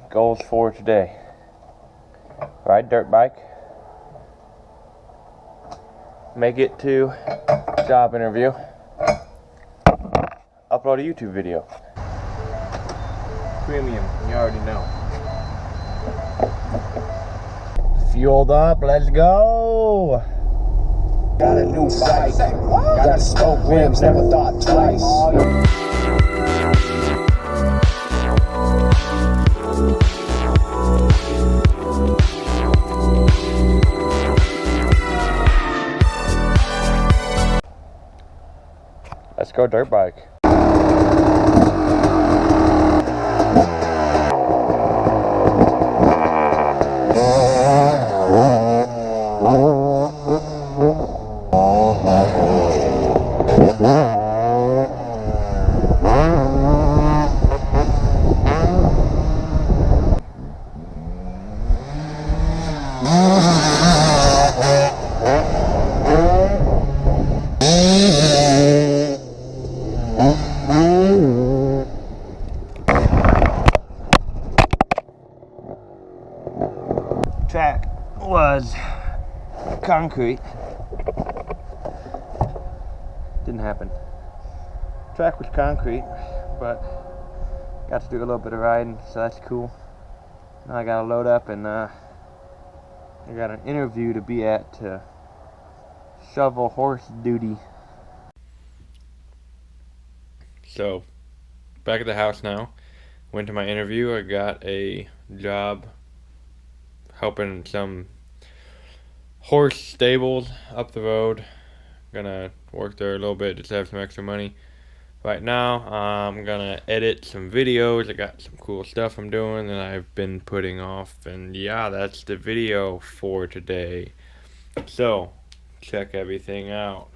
Goals for today: ride dirt bike, make it to job interview, upload a YouTube video. Premium, you already know. Fueled up, let's go! Got a new bike, got spoke rims, never thought twice. Let's go dirt bike. Track was concrete. Didn't happen. Track was concrete, but got to do a little bit of riding, so that's cool. Now I gotta load up and I got an interview to be at to shovel horse duty. So, back at the house now. Went to my interview. I got a job helping some horse stables up the road. Gonna work there a little bit just to have some extra money. Right now I'm gonna edit some videos. I got some cool stuff I'm doing that I've been putting off, and yeah, that's the video for today. So check everything out.